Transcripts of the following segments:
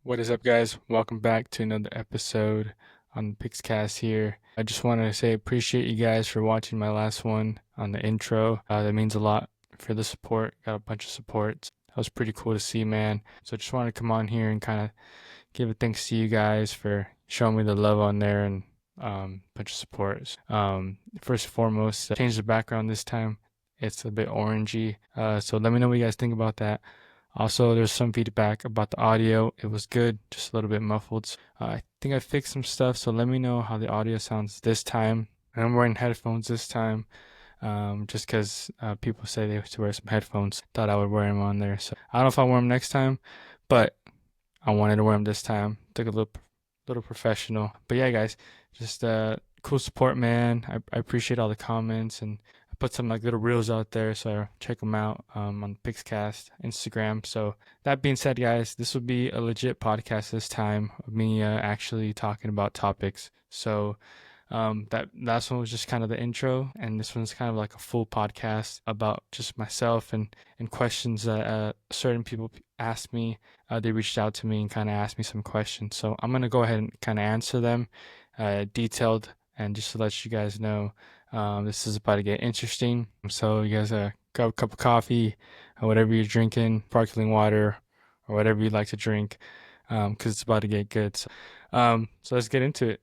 What is up, guys? Welcome back to another episode on the PixCast here. I just want to say appreciate you guys for watching my last one on the intro. That means a lot for the support. Got a bunch of support. That was pretty cool to see, man. So I just wanted to come on here and kind of give a thanks to you guys for showing me the love on there and bunch of support. First and foremost, change the background this time. It's a bit orangey. So let me know what you guys think about that. Also, there's some feedback about the audio. It was good, just a little bit muffled. I think I fixed some stuff, so let me know how the audio sounds this time. And I'm wearing headphones this time, just because people say they have to wear some headphones. Thought I would wear them on there. So I don't know if I'll wear them next time, but I wanted to wear them this time. Took a little professional. But yeah, guys, just cool support, man. I appreciate all the comments, and I put some like little reels out there, so check them out on PixCast Instagram. So that being said, guys, this will be a legit podcast this time of me actually talking about topics. So that last one was just kind of the intro, and this one's kind of like a full podcast about just myself and questions that certain people asked me. They reached out to me and kind of asked me some questions. So I'm gonna go ahead and kind of answer them, detailed, and just to let you guys know, this is about to get interesting. So you guys grab a cup of coffee, or whatever you're drinking, sparkling water, or whatever you like to drink, because it's about to get good. So let's get into it.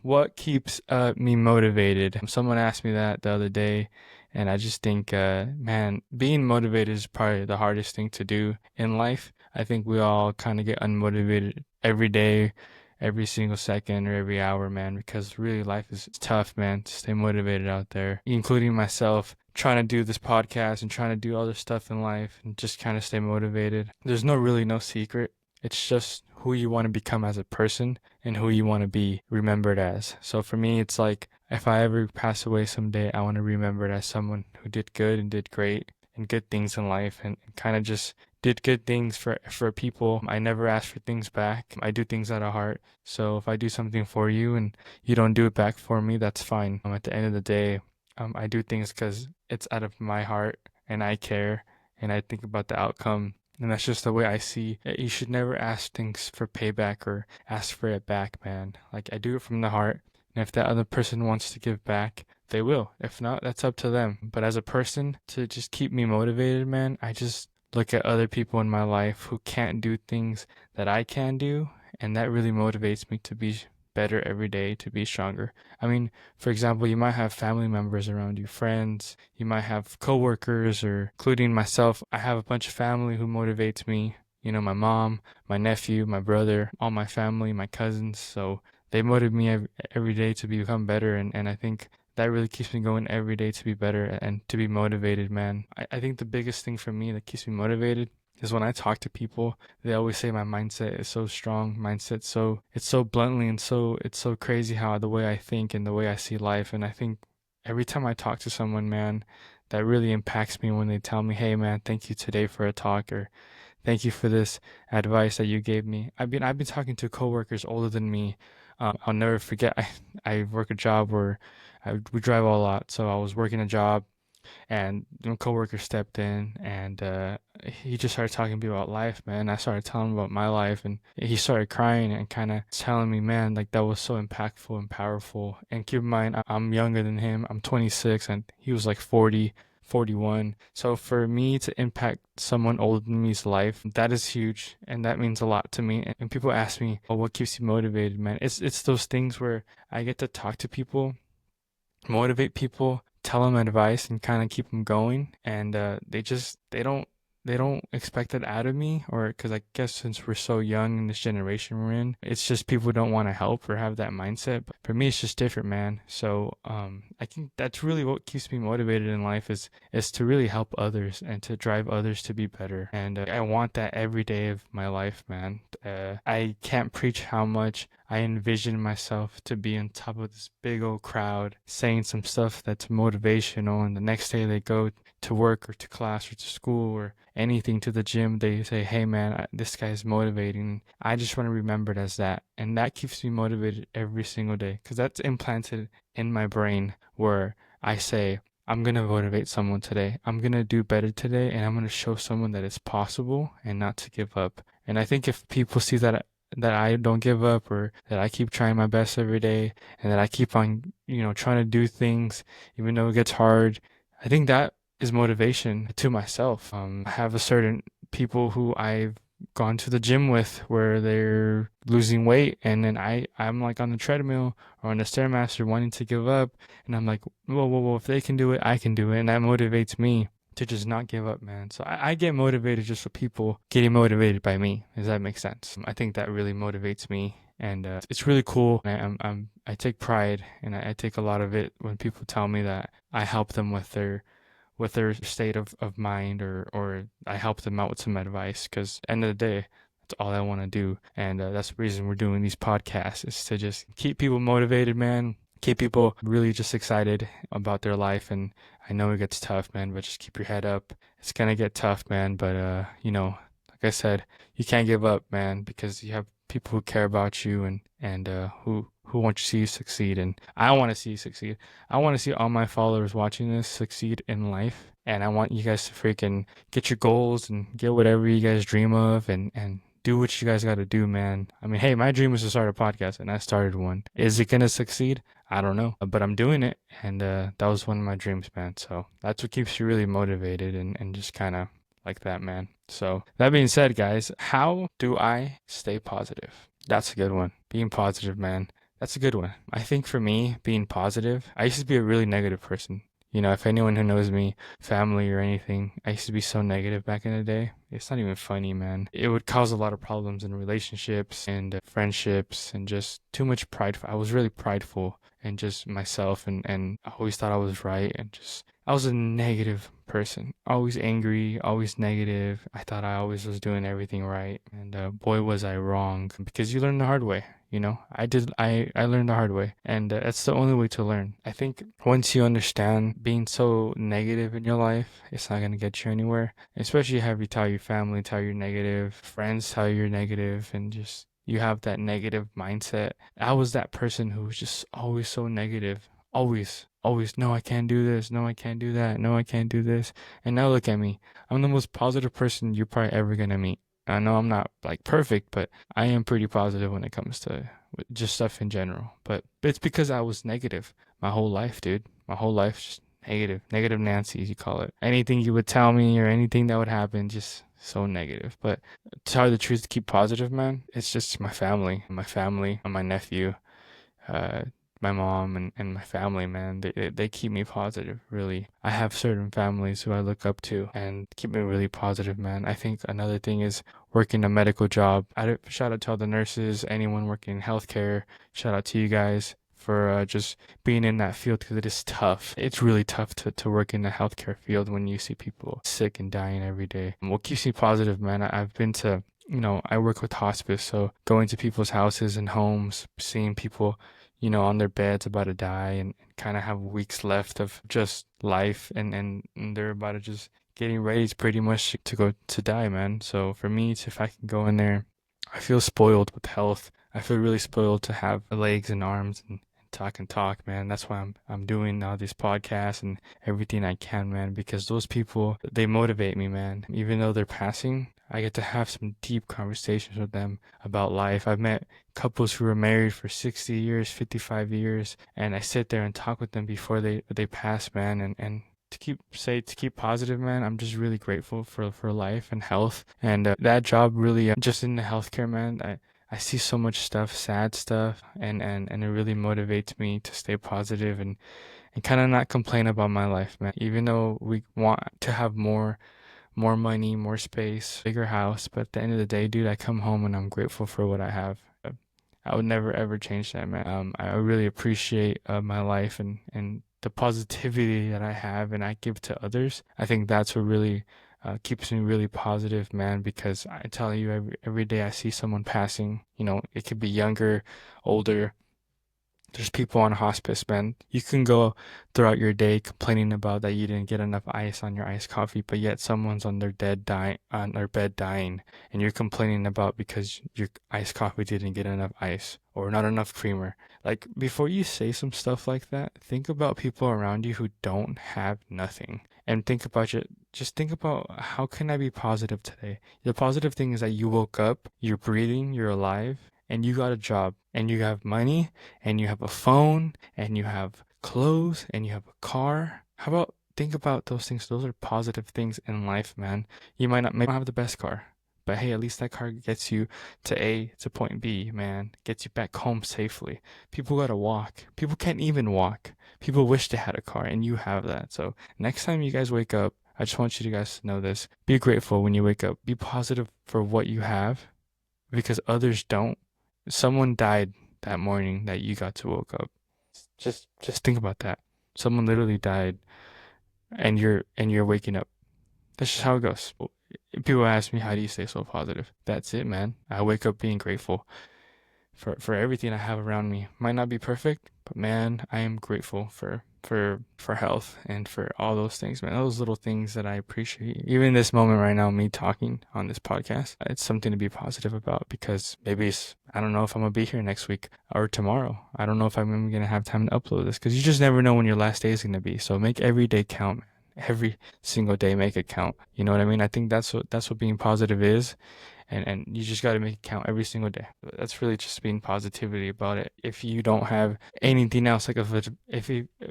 What keeps me motivated? Someone asked me that the other day, and I just think, man, being motivated is probably the hardest thing to do in life. I think we all kind of get unmotivated every day, every single second, or every hour, man, because really life is tough, man, to stay motivated out there, including myself. Trying to do this podcast and trying to do other stuff in life and just kind of stay motivated. There's really no secret. It's just who you want to become as a person and who you want to be remembered as. So for me, it's like if I ever pass away someday, I want to be remembered as someone who did good and did great and good things in life and kind of just did good things for people. I never ask for things back. I do things out of heart. So if I do something for you and you don't do it back for me, that's fine. At the end of the day, I do things because it's out of my heart and I care and I think about the outcome. And that's just the way I see it. You should never ask things for payback or ask for it back, man. Like, I do it from the heart. And if that other person wants to give back, they will. If not, that's up to them. But as a person, to just keep me motivated, man, I just look at other people in my life who can't do things that I can do. And that really motivates me to be better every day, to be stronger. I mean, for example, you might have family members around you, friends, you might have coworkers, or including myself, I have a bunch of family who motivates me. You know, my mom, my nephew, my brother, all my family, my cousins. So they motivate me every day to become better. And I think that really keeps me going every day to be better and to be motivated, man. I think the biggest thing for me that keeps me motivated is when I talk to people, they always say my mindset is so strong. It's so bluntly and it's so crazy how the way I think and the way I see life. And I think every time I talk to someone, man, that really impacts me when they tell me, "Hey, man, thank you today for a talk," or "Thank you for this advice that you gave me." I've been talking to coworkers older than me. I'll never forget. I work a job where we drive a lot, so I was working a job and my coworker stepped in and he just started talking to me about life, man. I started telling him about my life and he started crying and kind of telling me, man, like that was so impactful and powerful. And keep in mind, I'm younger than him. I'm 26 and he was like 40, 41. So for me to impact someone older than me's life, that is huge and that means a lot to me. And people ask me, oh, what keeps you motivated, man? It's those things where I get to talk to people, motivate people, tell them advice and kind of keep them going, and they don't expect it out of me, or because I guess since we're so young in this generation we're in, it's just people don't want to help or have that mindset. But for me, it's just different, man. So I think that's really what keeps me motivated in life is to really help others and to drive others to be better. And I want that every day of my life, man. I can't preach how much I envision myself to be on top of this big old crowd saying some stuff that's motivational, and the next day they go to work or to class or to school or anything, to the gym, they say, "Hey, man, this guy is motivating." I just want to remember it as that, and that keeps me motivated every single day because that's implanted in my brain where I say, I'm going to motivate someone today. I'm going to do better today, and I'm going to show someone that it's possible and not to give up. And I think if people see that that I don't give up, or that I keep trying my best every day, and that I keep on, trying to do things even though it gets hard. I think that is motivation to myself. I have a certain people who I've gone to the gym with where they're losing weight, and then I'm like on the treadmill or on the stairmaster wanting to give up, and I'm like, whoa, whoa, whoa, if they can do it, I can do it, and that motivates me to just not give up, man. So I get motivated just with people getting motivated by me. Does that make sense? I think that really motivates me, and it's really cool. I take pride, and I take a lot of it when people tell me that I help them with their state of mind, or I help them out with some advice, because at the end of the day, that's all I want to do. And that's the reason we're doing these podcasts, is to just keep people motivated, man. Keep people really just excited about their life. And I know it gets tough, man, but just keep your head up. It's going to get tough, man. But, like I said, you can't give up, man, because you have people who care about you, and who want to see you succeed. And I want to see you succeed. I want to see all my followers watching this succeed in life. And I want you guys to freaking get your goals and get whatever you guys dream of, and do what you guys got to do, man. I mean, hey, my dream was to start a podcast, and I started one. Is it going to succeed? I don't know, but I'm doing it. And that was one of my dreams, man. So that's what keeps you really motivated, and just kind of like that, man. So that being said, guys, how do I stay positive? That's a good one. Being positive, man. That's a good one. I think for me, being positive, I used to be a really negative person. If anyone who knows me, family or anything, I used to be so negative back in the day. It's not even funny, man. It would cause a lot of problems in relationships and friendships, and just too much pride. I was really prideful and just myself, and I always thought I was right, and just I was a negative person. Always angry, always negative. I thought I always was doing everything right, and boy was I wrong, because you learn the hard way. I learned the hard way, and that's the only way to learn. I think once you understand being so negative in your life, it's not going to get you anywhere, especially have you tell your family, tell you're negative, friends tell you're negative, and just you have that negative mindset. I was that person who was just always so negative. Always, no, I can't do this. No, I can't do that. No, I can't do this. And now look at me. I'm the most positive person you're probably ever going to meet. I know I'm not like perfect, but I am pretty positive when it comes to just stuff in general. But it's because I was negative my whole life, dude. My whole life, just negative Nancy, as you call it. Anything you would tell me or anything that would happen, just so negative. But to tell you the truth, to keep positive, man, it's just my family, and my nephew, uh, my mom, and my family, man. They keep me positive, really. I have certain families who I look up to and keep me really positive, man. I think another thing is working a medical job. Shout out to all the nurses, anyone working in healthcare. Shout out to you guys for just being in that field, because it is tough. It's really tough to work in the healthcare field when you see people sick and dying every day. What keeps me positive, man? I've been to, I work with hospice, so going to people's houses and homes, seeing people, on their beds about to die, and kind of have weeks left of just life, and they're about to just getting ready pretty much to go to die, man. So for me, if I can go in there, I feel spoiled with health. I feel really spoiled to have legs and arms, and talk, man. That's why I'm doing these podcasts and everything I can, man, because those people, they motivate me, man. Even though they're passing, I get to have some deep conversations with them about life. I've met couples who were married for 60 years, 55 years, and I sit there and talk with them before they pass, man, and to keep positive, man. I'm just really grateful for life and health, and that job really, just in the healthcare, man. I see so much stuff, sad stuff, and it really motivates me to stay positive, and kind of not complain about my life, man. Even though we want to have more money, more space, bigger house, but at the end of the day, dude, I come home and I'm grateful for what I have. I would never ever change that, man. I really appreciate my life, and the positivity that I have and I give to others. I think that's what really keeps me really positive, man, because I tell you, every day I see someone passing. It could be younger, older. There's people on hospice, man. You can go throughout your day complaining about that you didn't get enough ice on your iced coffee, but yet someone's on their bed dying, and you're complaining about because your iced coffee didn't get enough ice or not enough creamer. Like, before you say some stuff like that, think about people around you who don't have nothing. and just think about how can I be positive today? The positive thing is that you woke up, you're breathing, you're alive, and you got a job, and you have money, and you have a phone, and you have clothes, and you have a car. How about think about those things? Those are positive things in life, man. You might not maybe not have the best car, but hey, at least that car gets you to A to point B, man. Gets you back home safely. People gotta walk. People can't even walk. People wish they had a car, and you have that. So next time you guys wake up, I just want you guys to know this. Be grateful when you wake up. Be positive for what you have because others don't. Someone died that morning that you got to woke up. Just think about that. Someone literally died and you're waking up. That's just how it goes. People ask me, how do you stay so positive? That's it, man. I wake up being grateful for everything I have around me. Might not be perfect, but man, I am grateful for health and for all those things, man. Those little things that I appreciate. Even in this moment right now, me talking on this podcast, it's something to be positive about because I don't know if I'm gonna be here next week or tomorrow. I don't know if I'm even gonna have time to upload this because you just never know when your last day is gonna be. So make every day count, man. Every single day, make it count. You know what I mean? I think that's what being positive is. And you just got to make it count every single day. That's really just being positivity about it. If you don't have anything else, like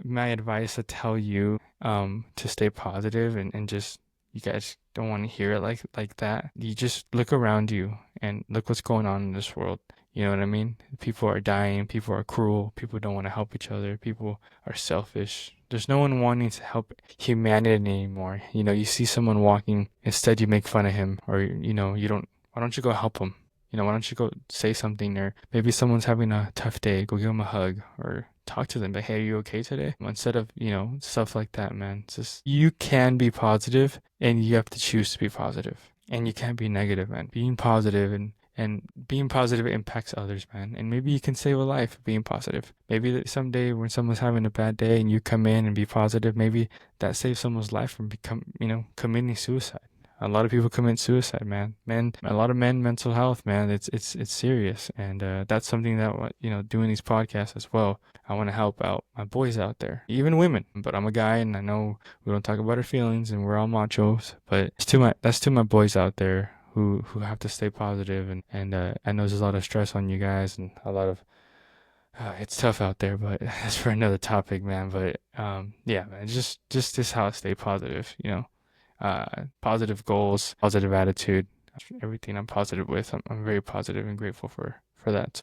my advice to tell you to stay positive and just you guys don't want to hear it like that. You just look around you and look what's going on in this world. You know what I mean? People are dying. People are cruel. People don't want to help each other. People are selfish. There's no one wanting to help humanity anymore. You know, you see someone walking, instead you make fun of him, or you don't. Why don't you go help them? Why don't you go say something? Or maybe someone's having a tough day, go give them a hug or talk to them. But hey, are you okay today? Instead of, stuff like that, man. It's just, you can be positive and you have to choose to be positive. And you can't be negative, man. Being positive and being positive impacts others, man. And maybe you can save a life being positive. Maybe someday when someone's having a bad day and you come in and be positive, maybe that saves someone's life from committing suicide. A lot of people commit suicide, man. A lot of mental health, man. It's serious, and that's something that doing these podcasts as well. I want to help out my boys out there, even women. But I'm a guy, and I know we don't talk about our feelings, and we're all machos. But that's to my boys out there who have to stay positive, and I know there's a lot of stress on you guys, and a lot of it's tough out there, but that's for another topic, man. But yeah, man, just this how to stay positive, positive goals, positive attitude, everything I'm positive with. I'm very positive and grateful for that.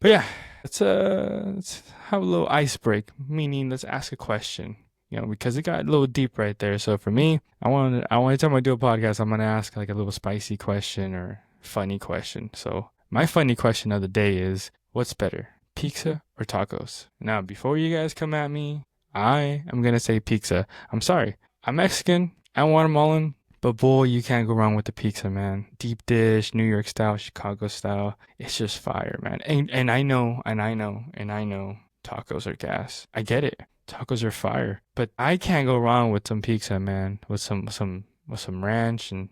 But yeah, let's have a little ice break, meaning let's ask a question. Because it got a little deep right there. So for me, anytime I do a podcast, I'm gonna ask like a little spicy question or funny question. So my funny question of the day is, what's better, pizza or tacos? Now, before you guys come at me, I am gonna say pizza. I'm sorry, I'm Mexican. I'm Guatemalan, but boy, you can't go wrong with the pizza, man. Deep dish, New York style, Chicago style. It's just fire, man. And I know tacos are gas. I get it. Tacos are fire. But I can't go wrong with some pizza, man. With some ranch and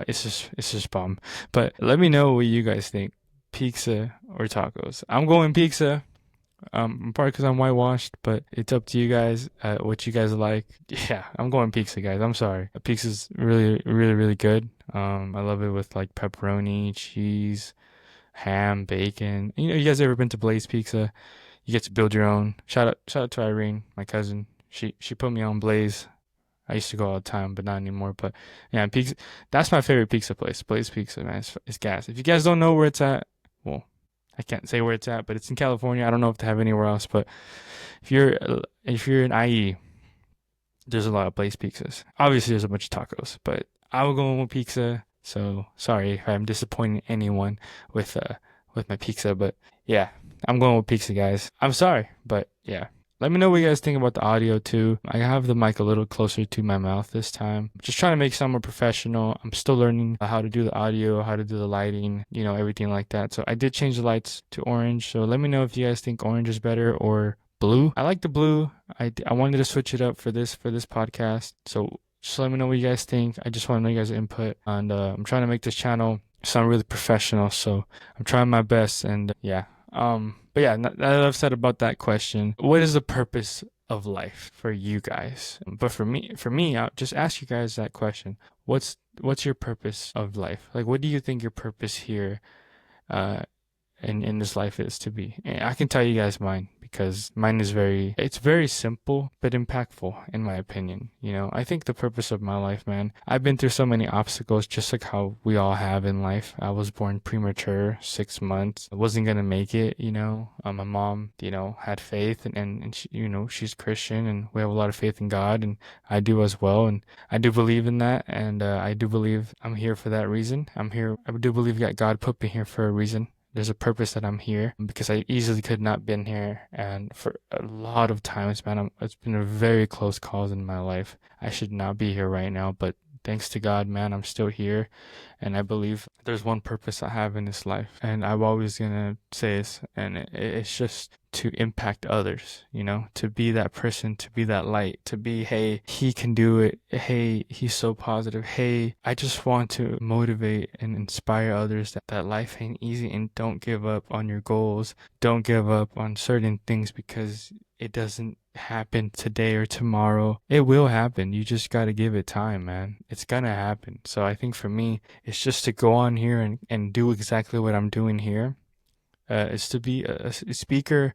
it's just bomb. But let me know what you guys think. Pizza or tacos? I'm going pizza. Probably because I'm whitewashed, but it's up to you guys, what you guys like. Yeah, I'm going pizza, guys. I'm sorry. Pizza's really, really, really good. I love it with like pepperoni, cheese, ham, bacon. You guys ever been to Blaze Pizza? You get to build your own. Shout out to Irene, my cousin. She put me on Blaze. I used to go all the time, but not anymore. But yeah, pizza. That's my favorite pizza place. Blaze Pizza, man. It's gas. If you guys don't know where it's at, well, I can't say where it's at, but it's in California. I don't know if they have anywhere else, but if you're in IE, there's a lot of Blaze pizzas. Obviously, there's a bunch of tacos, but I will go with pizza. So sorry if I'm disappointing anyone with my pizza, but yeah, I'm going with pizza, guys. I'm sorry, but yeah. Let me know what you guys think about the audio too. I have the mic a little closer to my mouth this time. Just trying to make it sound more professional. I'm still learning how to do the audio, how to do the lighting, everything like that. So I did change the lights to orange. So let me know if you guys think orange is better or blue. I like the blue. I wanted to switch it up for this podcast. So just let me know what you guys think. I just want to know you guys' input. And I'm trying to make this channel sound really professional. So I'm trying my best. And yeah. But yeah, that I've said about that question. What is the purpose of life for you guys? But for me, I'll just ask you guys that question. What's your purpose of life? Like, what do you think your purpose here uh in this life is to be? And I can tell you guys mine, because mine is it's very simple but impactful in my opinion. I think the purpose of my life, man, I've been through so many obstacles, just like how we all have in life. I was born premature, 6 months. I wasn't gonna make it. My mom, had faith, and she, she's Christian, and we have a lot of faith in God, and I do as well, and I do believe in that, and I do believe I'm here for that reason. I'm here. I do believe that God put me here for a reason. There's a purpose that I'm here, because I easily could not been here, and for a lot of times, man, it's been a very close calls in my life. I should not be here right now, but thanks to God, man, I'm still here, and I believe there's one purpose I have in this life, and I'm always gonna say this, and it's just to impact others, to be that person, to be that light, to be, hey, he can do it. Hey, he's so positive. Hey, I just want to motivate and inspire others that life ain't easy, and don't give up on your goals. Don't give up on certain things, because it doesn't happen today or tomorrow. It will happen. You just got to give it time, man. It's gonna happen. So I think for me, it's just to go on here and do exactly what I'm doing here. Is to be a speaker,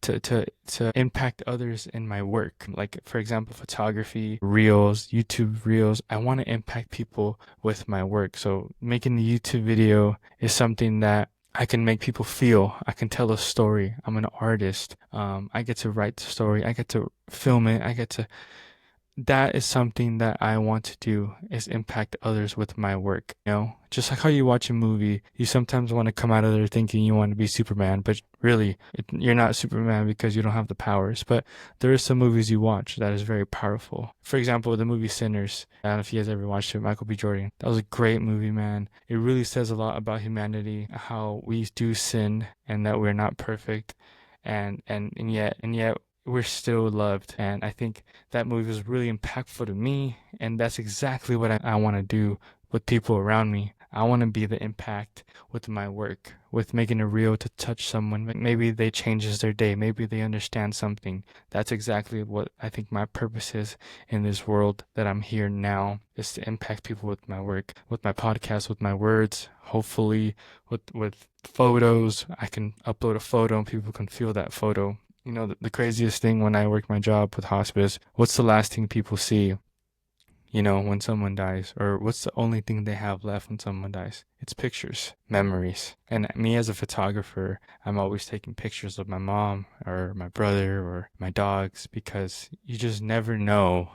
to impact others in my work. Like, for example, photography, reels, YouTube reels. I want to impact people with my work. So making the YouTube video is something that I can make people feel. I can tell a story. I'm an artist. I get to write the story. I get to film it. That is something that I want to do, is impact others with my work. Just like how you watch a movie, you sometimes want to come out of there thinking you want to be Superman, but really, you're not Superman because you don't have the powers. But there are some movies you watch that is very powerful. For example, the movie Sinners. I don't know if you guys ever watched it, Michael B. Jordan. That was a great movie, man. It really says a lot about humanity, how we do sin, and that we're not perfect, and yet we're still loved. And I think that movie was really impactful to me, and that's exactly what I want to do with people around me. I want to be the impact with my work, with making a reel to touch someone. Maybe they changes their day. Maybe they understand something. That's exactly what I think my purpose is in this world that I'm here now, is to impact people with my work, with my podcast, with my words. Hopefully, with photos, I can upload a photo and people can feel that photo. The craziest thing when I work my job with hospice, what's the last thing people see, when someone dies? Or what's the only thing they have left when someone dies? It's pictures, memories. And me as a photographer, I'm always taking pictures of my mom or my brother or my dogs, because you just never know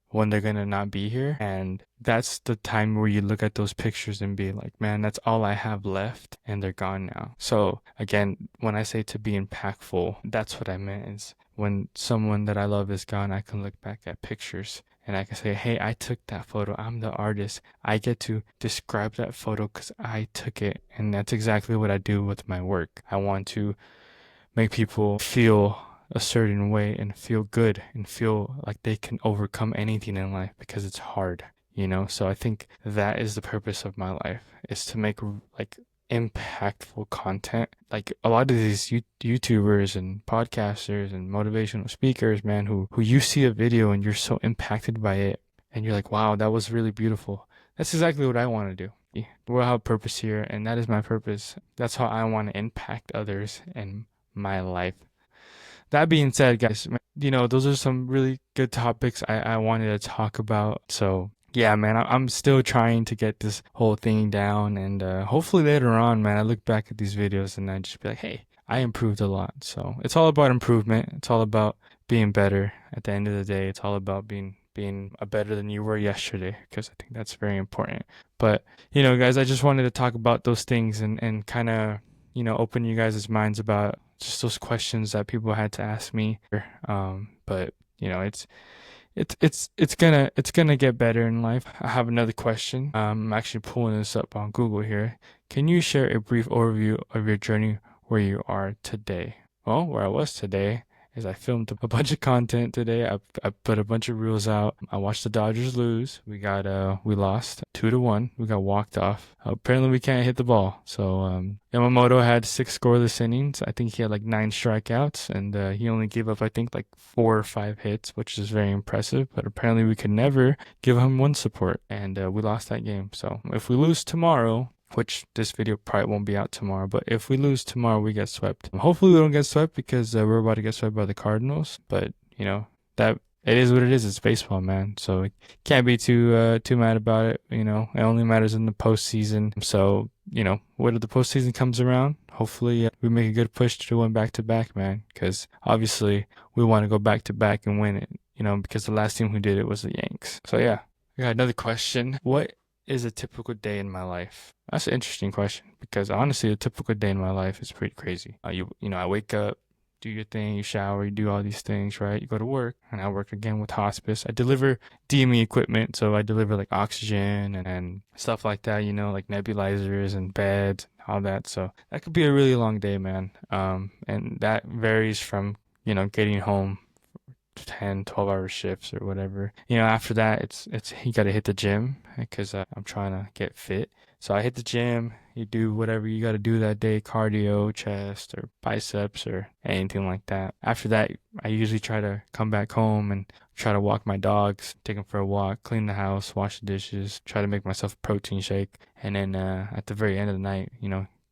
when they're gonna not be here. And that's the time where you look at those pictures and be like, man, that's all I have left, and they're gone now. So again, when I say to be impactful, that's what I meant, is when someone that I love is gone, I can look back at pictures and I can say, hey, I took that photo. I'm the artist. I get to describe that photo because I took it. And that's exactly what I do with my work. I want to make people feel a certain way and feel good and feel like they can overcome anything in life, because it's hard. So I think that is the purpose of my life, is to make like impactful content. Like a lot of these YouTubers and podcasters and motivational speakers, man, who you see a video and you're so impacted by it, and you're like, wow, that was really beautiful. That's exactly what I want to do. We'll have purpose here, and that is my purpose. That's how I want to impact others in my life. That being said, guys, those are some really good topics I wanted to talk about. So yeah, man, I'm still trying to get this whole thing down, and hopefully later on, man, I look back at these videos and I just be like, hey, I improved a lot. So it's all about improvement. It's all about being better. At the end of the day, it's all about being a better than you were yesterday, because I think that's very important. But guys, I just wanted to talk about those things and kind of open you guys' minds about just those questions that people had to ask me. But it's gonna get better in life. I have another question. I'm actually pulling this up on Google here. Can you share a brief overview of your journey where you are today? Well, where I was today is I filmed a bunch of content today. I put a bunch of reels out. I watched the Dodgers lose. We lost 2-1. We got walked off. Apparently we can't hit the ball. So Yamamoto had 6 scoreless innings. I think he had like 9 strikeouts, and he only gave up I think like 4 or 5 hits, which is very impressive. But apparently we could never give him one support, and we lost that game. So if we lose tomorrow, which this video probably won't be out tomorrow, but if we lose tomorrow, we get swept. Hopefully we don't get swept because we're about to get swept by the Cardinals. But that it is what it is. It's baseball, man. So can't be too mad about it. It only matters in the postseason. So when the postseason comes around, hopefully we make a good push to win back to back, man. Because obviously we want to go back to back and win it. Because the last team who did it was the Yanks. So yeah, I got another question. What is a typical day in my life? That's an interesting question because honestly, a typical day in my life is pretty crazy. I wake up, do your thing, you shower, you do all these things, right? You go to work, and I work again with hospice. I deliver DME equipment, so I deliver like oxygen and stuff like that, like nebulizers and beds, all that. So that could be a really long day, man. And that varies from, getting home 10-12 hour shifts or whatever. After that it's you got to hit the gym because I'm trying to get fit. So I hit the gym, you do whatever you got to do that day, cardio, chest or biceps or anything like that. After that, I usually try to come back home and try to walk my dogs, take them for a walk, clean the house, wash the dishes, try to make myself a protein shake. And then at the very end of the night,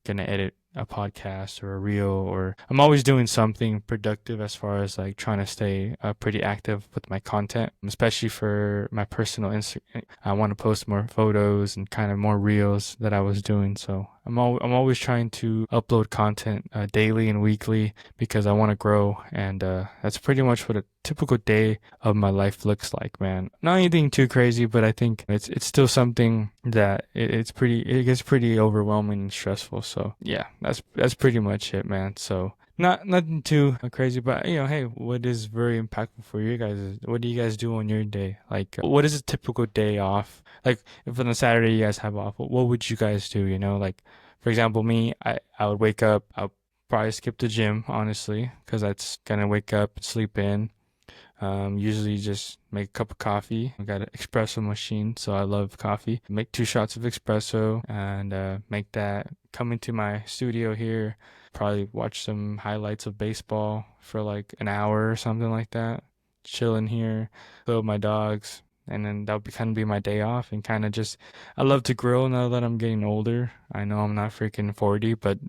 gonna edit a podcast or a reel, or I'm always doing something productive as far as like trying to stay pretty active with my content, especially for my personal Instagram. I want to post more photos and kind of more reels that I was doing. So I'm always trying to upload content daily and weekly because I want to grow, and that's pretty much what a typical day of my life looks like, man. Not anything too crazy, but I think it's still something that it gets pretty overwhelming and stressful. So yeah, that's pretty much it, man. So nothing too crazy, but hey, what is very impactful for you guys? What do you guys do on your day? Like, what is a typical day off? Like, if on a Saturday you guys have off, what would you guys do? Like, for example, me, I would wake up. I'll probably skip the gym, honestly, because that's gonna wake up, sleep in. Usually just make a cup of coffee. I got an espresso machine, so I love coffee. Make 2 shots of espresso and make that. Come into my studio here, probably watch some highlights of baseball for like an hour or something like that. Chill in here, play with my dogs, and then that'll be my day off. And kind of just, I love to grill now that I'm getting older. I know I'm not freaking 40, but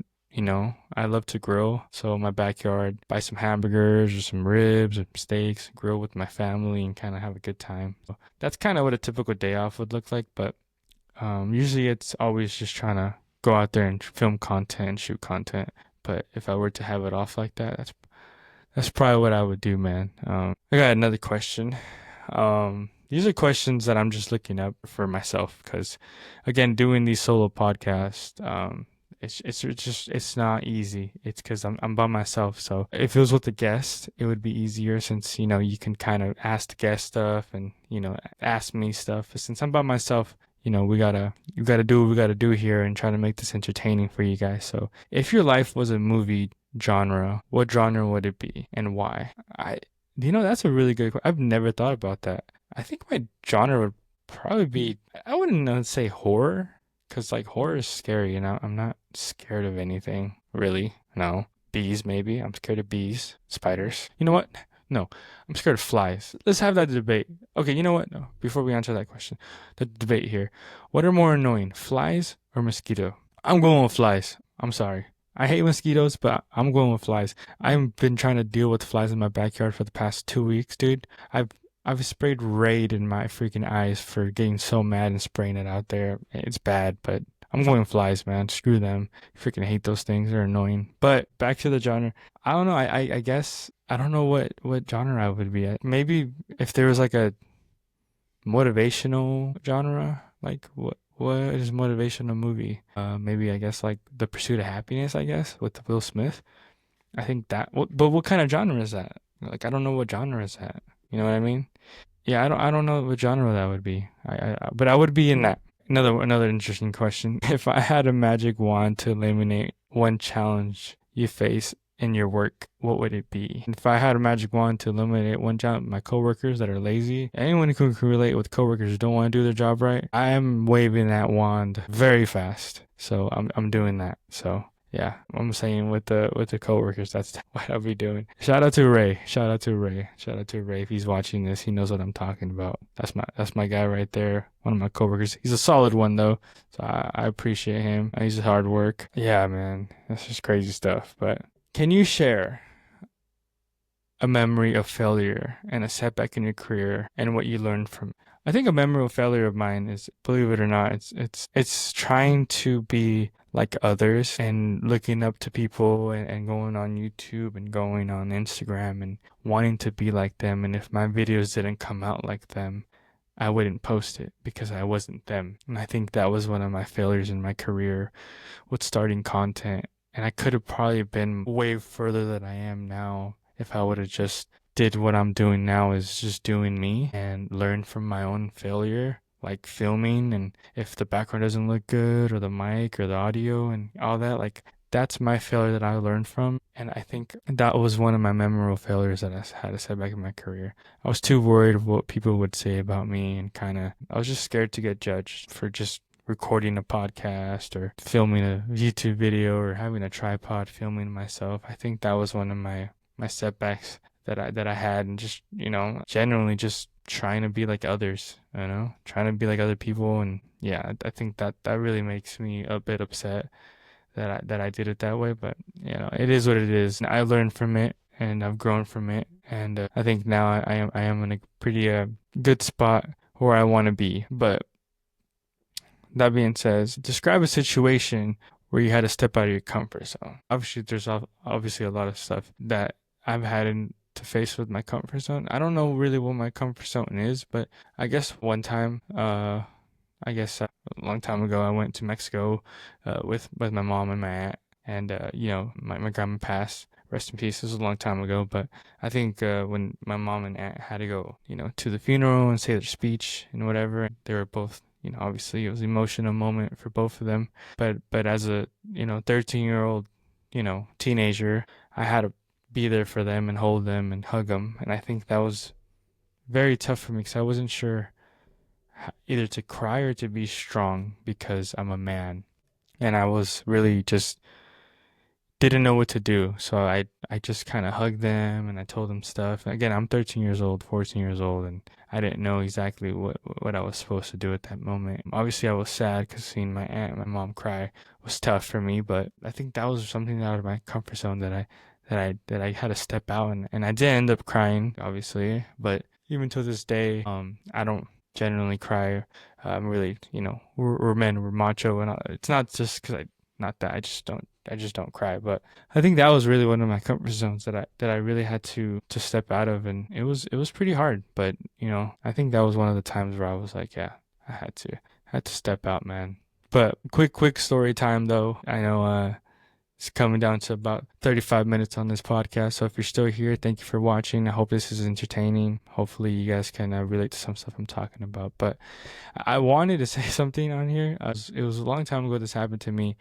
I love to grill. So in my backyard, buy some hamburgers or some ribs or steaks, grill with my family and kind of have a good time. So that's kind of what a typical day off would look like. But usually it's always just trying to go out there and film content and shoot content. But if I were to have it off like that, that's probably what I would do, man. I got another question. These are questions that I'm just looking up for myself because, again, doing these solo podcasts, it's not easy. It's because I'm by myself. So if it was with a guest, it would be easier since you can kind of ask the guest stuff and ask me stuff. But since I'm by myself, you gotta do what we gotta do here and try to make this entertaining for you guys. So if your life was a movie genre, what genre would it be and why? That's a really good question. I've never thought about that. I think my genre would probably be, I wouldn't say horror. Cause like horror is scary, I'm not scared of anything, really. No. Bees, maybe. I'm scared of bees. Spiders. You know what? No. I'm scared of flies. Let's have that debate. Okay, you know what? No. Before we answer that question, the debate here. What are more annoying, flies or mosquito? I'm going with flies. I'm sorry. I hate mosquitoes, but I'm going with flies. I've been trying to deal with flies in my backyard for the past 2 weeks, dude. I've sprayed Raid in my freaking eyes for getting so mad and spraying it out there. It's bad, but I'm going flies, man. Screw them. I freaking hate those things. They're annoying. But back to the genre. I don't know. I guess I don't know what genre I would be at. Maybe if there was like a motivational genre, like what is motivational movie? Maybe I guess like The Pursuit of Happiness, I guess, with Will Smith. I think that. But what kind of genre is that? Like I don't know what genre is that. You know what I mean? Yeah, I don't know what genre that would be. But I would be in that. Another interesting question. If I had a magic wand to eliminate one challenge you face in your work, what would it be? If I had a magic wand to eliminate one job, my coworkers that are lazy, anyone who can relate with coworkers who don't want to do their job right, I am waving that wand very fast. So I'm doing that. So yeah, I'm saying with the coworkers, that's what I'll be doing. Shout out to Ray. Shout out to Ray. Shout out to Ray. If he's watching this, he knows what I'm talking about. That's my guy right there. One of my coworkers. He's a solid one though, so I appreciate him. He's hard work. Yeah, man, that's just crazy stuff. But can you share a memory of failure and a setback in your career and what you learned from it? I think a memory of failure of mine is, believe it or not, it's trying to be like others and looking up to people and going on YouTube and going on Instagram and wanting to be like them. And if my videos didn't come out like them, I wouldn't post it because I wasn't them. And I think that was one of my failures in my career with starting content. And I could have probably been way further than I am now if I would have just did what I'm doing now, is just doing me and learn from my own failure, like filming. And if the background doesn't look good or the mic or the audio and all that, like that's my failure that I learned from. And I think that was one of my memorable failures that I had a setback in my career. I was too worried of what people would say about me, and I was just scared to get judged for just recording a podcast or filming a YouTube video or having a tripod filming myself. I think that was one of my setbacks that I had, and just, generally just trying to be like others, trying to be like other people. And yeah, I think that really makes me a bit upset that I did it that way. But it is what it is. And I learned from it and I've grown from it, and I think now I am in a pretty good spot where I want to be. But that being said, describe a situation where you had to step out of your comfort zone. Obviously, there's obviously a lot of stuff that I've had to face with my comfort zone. I don't know really what my comfort zone is, but I guess one time, a long time ago, I went to Mexico with my mom and my aunt, and my grandma passed. Rest in peace. This was a long time ago, but I think when my mom and aunt had to go, to the funeral and say their speech and whatever, they were both, obviously it was an emotional moment for both of them. But as a 13-year-old, teenager, I had to be there for them and hold them and hug them, and I think that was very tough for me because I wasn't sure either to cry or to be strong because I'm a man, and I was really just didn't know what to do. So I just kind of hugged them and I told them stuff. Again, I'm 13 years old, 14 years old, and I didn't know exactly what I was supposed to do at that moment. Obviously, I was sad because seeing my aunt and my mom cry was tough for me, but I think that was something out of my comfort zone that I had to step out, and I did end up crying, obviously. But even to this day, I don't generally cry. Really, we're men, we're macho, and it's not just because not that I just don't cry. But I think that was really one of my comfort zones that I really had to step out of, and it was pretty hard. But I think that was one of the times where I was like, yeah, I had to step out, man. But quick story time though. I know it's coming down to about 35 minutes on this podcast. So if you're still here, thank you for watching. I hope this is entertaining. Hopefully you guys can relate to some stuff I'm talking about. But I wanted to say something on here. It was a long time ago this happened to me.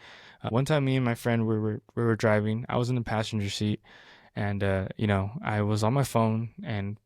One time me and my friend we were driving. I was in the passenger seat, and I was on my phone, and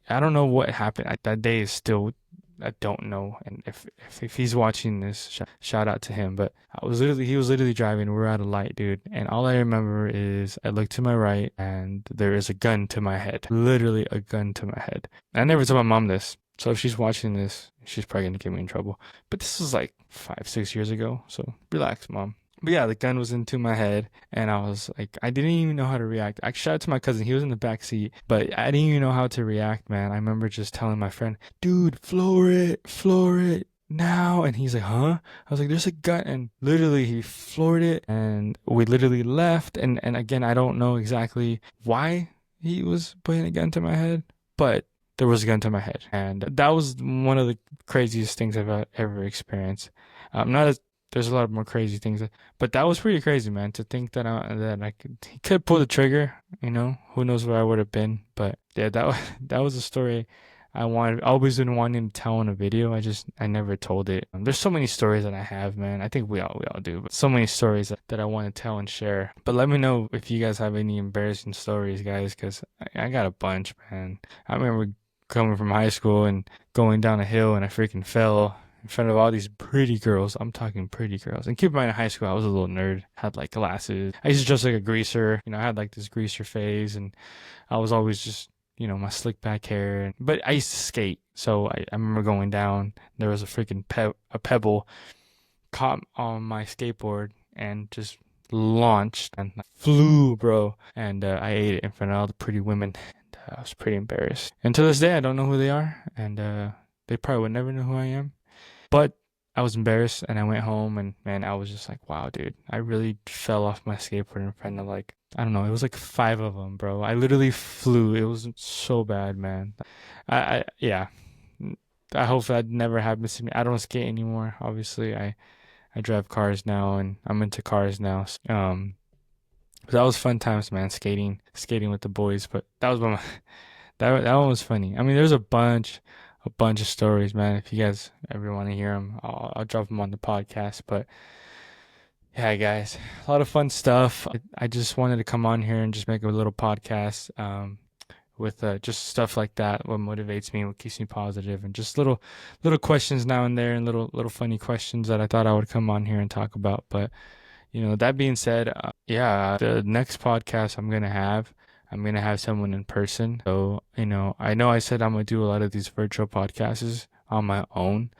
I don't know what happened. That day is still, I don't know, and if he's watching this, shout out to him. But he was literally driving. We were at a light, dude, and all I remember is I looked to my right, and there is a gun to my head, literally a gun to my head. I never told my mom this, so if she's watching this, she's probably gonna get me in trouble. But this was like 5-6 years ago, so relax, mom. But yeah, the gun was into my head, and I was like, I didn't even know how to react. I shout out to my cousin. He was in the back seat, but I didn't even know how to react, man. I remember just telling my friend, dude, floor it now. And he's like, huh? I was like, there's a gun. And literally he floored it, and we literally left. And again, I don't know exactly why he was putting a gun to my head, but there was a gun to my head. And that was one of the craziest things I've ever experienced. Not as There's a lot more crazy things, but that was pretty crazy, man. To think that he could pull the trigger. Who knows where I would have been. But yeah, that was a story always been wanting to tell in a video. I never told it. There's so many stories that I have, man. I think we all do, but so many stories that I want to tell and share. But let me know if you guys have any embarrassing stories, guys, because I got a bunch, man. I remember coming from high school and going down a hill and I freaking fell in front of all these pretty girls. I'm talking pretty girls. And keep in mind, in high school, I was a little nerd, had like glasses. I used to dress like a greaser. I had like this greaser phase, and I was always just, my slick back hair. But I used to skate. So I remember going down. There was a freaking a pebble caught on my skateboard and just launched and flew, bro. And I ate it in front of all the pretty women. And I was pretty embarrassed. And to this day, I don't know who they are. And they probably would never know who I am. But I was embarrassed and I went home and man, I was just like, wow, dude, I really fell off my skateboard in front of like, I don't know, it was like five of them, bro. I literally flew. It was so bad, man. Yeah. I hope that never happens to me. I don't skate anymore. Obviously, I drive cars now and I'm into cars now. But that was fun times, man. Skating with the boys. But that was one. That one was funny. I mean, there's a bunch of stories, man. If you guys ever want to hear them, I'll drop them on the podcast. But yeah, guys, a lot of fun stuff. I just wanted to come on here and just make a little podcast with just stuff like that. What motivates me, what keeps me positive, and just little questions now and there, and little funny questions that I thought I would come on here and talk about. But that being said, yeah, the next podcast I'm gonna have someone in person. So, I know I said I'm gonna do a lot of these virtual podcasts on my own,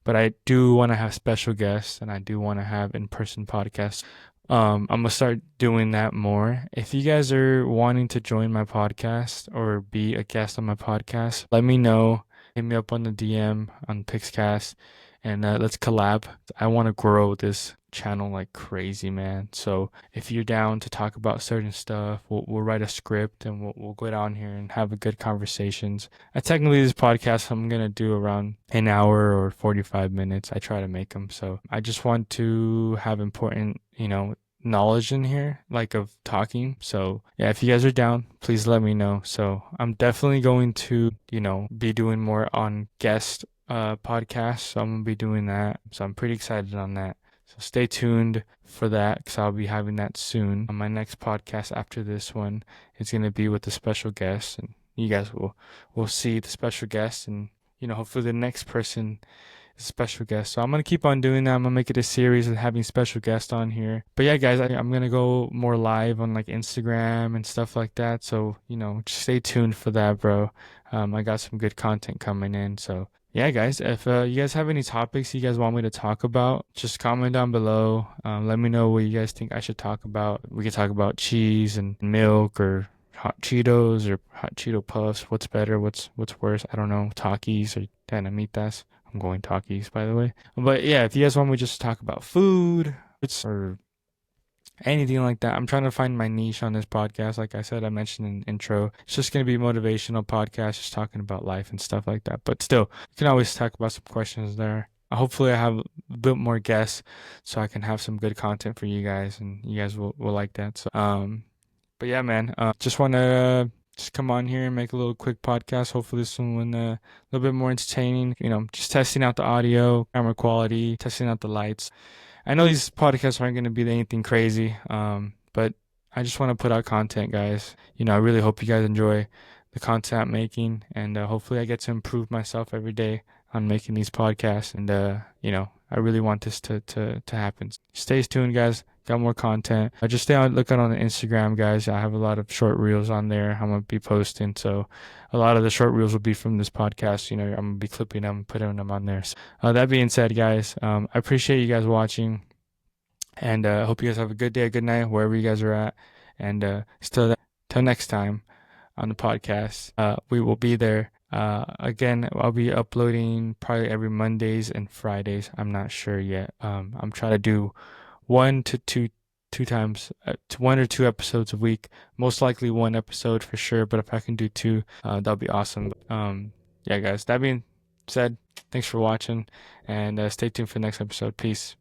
but I do want to have special guests and I do want to have in-person podcasts. I'm gonna start doing that more. If you guys are wanting to join my podcast or be a guest on my podcast, let me know. Hit me up on the DM on PixCast and let's collab. I want to grow this channel like crazy, man. So if you're down to talk about certain stuff, we'll write a script and we'll go down here and have a good conversations. Technically, this podcast I'm gonna do around an hour or 45 minutes. I try to make them. So I just want to have important, knowledge in here, like of talking. So yeah, if you guys are down, please let me know. So I'm definitely going to, be doing more on guest podcasts. So I'm gonna be doing that. So I'm pretty excited on that. So stay tuned for that because I'll be having that soon. On my next podcast after this one, it's gonna be with a special guest, and you guys will see the special guest, and hopefully the next person is a special guest. So I'm gonna keep on doing that. I'm gonna make it a series of having special guests on here. But yeah, guys, I'm gonna go more live on like Instagram and stuff like that. So just stay tuned for that, bro. I got some good content coming in. So yeah, guys, if you guys have any topics you guys want me to talk about, just comment down below. Let me know what you guys think I should talk about. We could talk about cheese and milk or hot Cheetos or hot Cheeto puffs. What's better? What's worse? I don't know. Takis or Tanamitas. I'm going Takis, by the way. But yeah, if you guys want me just to talk about food or anything like that. I'm trying to find my niche on this podcast. Like I said, I mentioned in the intro, it's just going to be a motivational podcast, just talking about life and stuff like that. But still, you can always talk about some questions there. Hopefully I have a bit more guests so I can have some good content for you guys and you guys will like that. So, but yeah, man, just want to just come on here and make a little quick podcast. Hopefully this one a little bit more entertaining, just testing out the audio, camera quality, testing out the lights. I know these podcasts aren't going to be anything crazy, but I just want to put out content, guys. I really hope you guys enjoy the content I'm making, and hopefully I get to improve myself every day on making these podcasts. And I really want this to happen. Stay tuned, guys. Got more content. I just stay on looking on the Instagram, guys. I have a lot of short reels on there. I'm gonna be posting, so a lot of the short reels will be from this podcast. I'm gonna be clipping them, putting them on there. So, that being said, guys, I appreciate you guys watching, and I hope you guys have a good day, a good night, wherever you guys are at. And till next time on the podcast, we will be there. Again, I'll be uploading probably every Mondays and Fridays. I'm not sure yet. I'm trying to do one to two times, to 1 or 2 episodes a week. Most likely 1 episode for sure, but if I can do 2, that'll be awesome. Yeah, guys, that being said, thanks for watching, and stay tuned for the next episode. Peace.